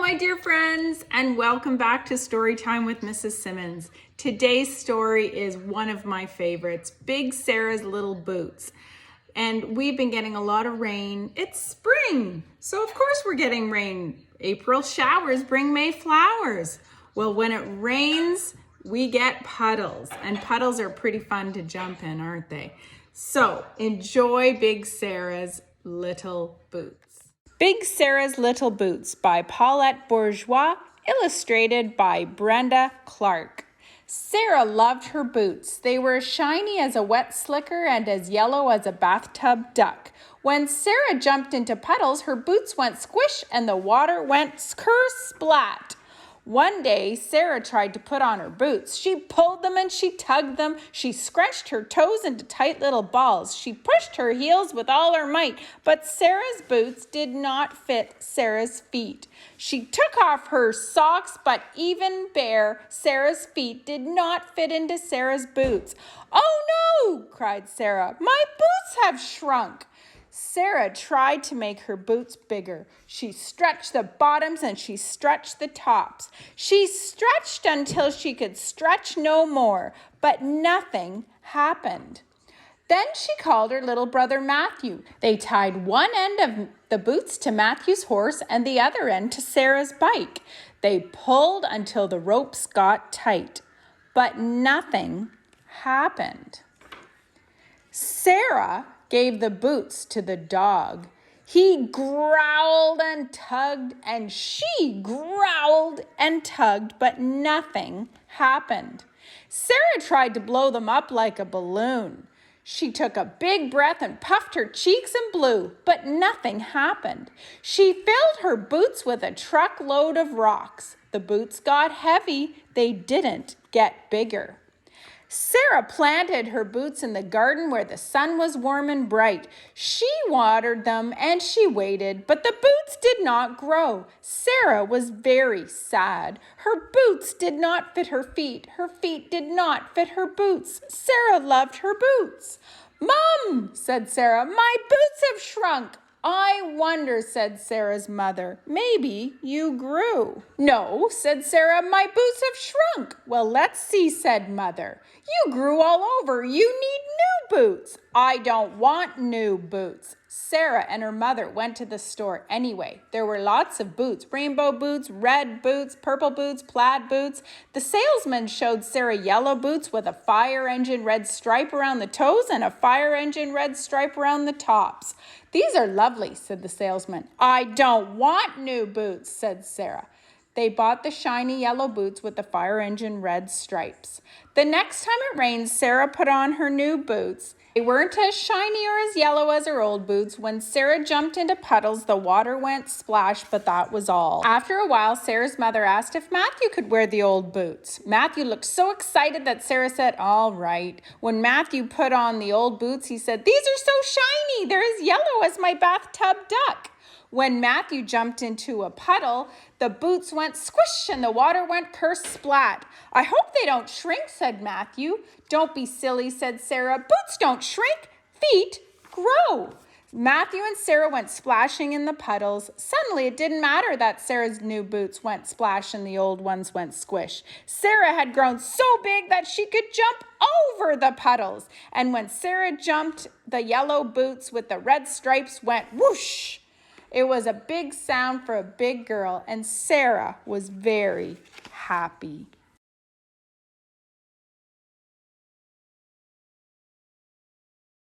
my dear friends, and welcome back to Storytime with Mrs. Simmons. Today's story is one of my favorites, Big Sarah's Little Boots. And we've been getting a lot of rain. It's spring, so of course we're getting rain. April showers bring May flowers. Well, when it rains, we get puddles, and puddles are pretty fun to jump in, aren't they? So enjoy Big Sarah's Little Boots. Big Sarah's Little Boots by Paulette Bourgeois, illustrated by Brenda Clark. Sarah loved her boots. They were as shiny as a wet slicker and as yellow as a bathtub duck. When Sarah jumped into puddles, her boots went squish and the water went sker-splat. One day, Sarah tried to put on her boots. She pulled them and she tugged them. She scrunched her toes into tight little balls. She pushed her heels with all her might, but Sarah's boots did not fit Sarah's feet. She took off her socks, but even bare, Sarah's feet did not fit into Sarah's boots. "Oh no!" cried Sarah. "My boots have shrunk." Sarah tried to make her boots bigger. She stretched the bottoms and she stretched the tops. She stretched until she could stretch no more, but nothing happened. Then she called her little brother Matthew. They tied one end of the boots to Matthew's horse and the other end to Sarah's bike. They pulled until the ropes got tight, but nothing happened. Sarah gave the boots to the dog. He growled and tugged, and she growled and tugged, but nothing happened. Sarah tried to blow them up like a balloon. She took a big breath and puffed her cheeks and blew, but nothing happened. She filled her boots with a truckload of rocks. The boots got heavy. They didn't get bigger. Sarah planted her boots in the garden where the sun was warm and bright. She watered them and she waited, but the boots did not grow. Sarah was very sad. Her boots did not fit her feet. Her feet did not fit her boots. Sarah loved her boots. "Mom," said Sarah, "my boots have shrunk." "I wonder," said Sarah's mother, "maybe you grew." "No," said Sarah, "my boots have shrunk." "Well, let's see," said Mother. "You grew all over. You need new boots." "I don't want new boots." Sarah and her mother went to the store anyway. There were lots of boots, rainbow boots, red boots, purple boots, plaid boots. The salesman showed Sarah yellow boots with a fire engine red stripe around the toes and a fire engine red stripe around the tops. "These are lovely," said the salesman. "I don't want new boots," said Sarah. They bought the shiny yellow boots with the fire engine red stripes. The next time it rained, Sarah put on her new boots. They weren't as shiny or as yellow as her old boots. When Sarah jumped into puddles, the water went splash, but that was all. After a while, Sarah's mother asked if Matthew could wear the old boots. Matthew looked so excited that Sarah said, "All right." When Matthew put on the old boots, he said, "These are so shiny. They're as yellow as my bathtub duck." When Matthew jumped into a puddle, the boots went squish and the water went ker-splat. "I hope they don't shrink," said Matthew. "Don't be silly," said Sarah. "Boots don't shrink. Feet grow." Matthew and Sarah went splashing in the puddles. Suddenly, it didn't matter that Sarah's new boots went splash and the old ones went squish. Sarah had grown so big that she could jump over the puddles. And when Sarah jumped, the yellow boots with the red stripes went whoosh. It was a big sound for a big girl, and Sarah was very happy.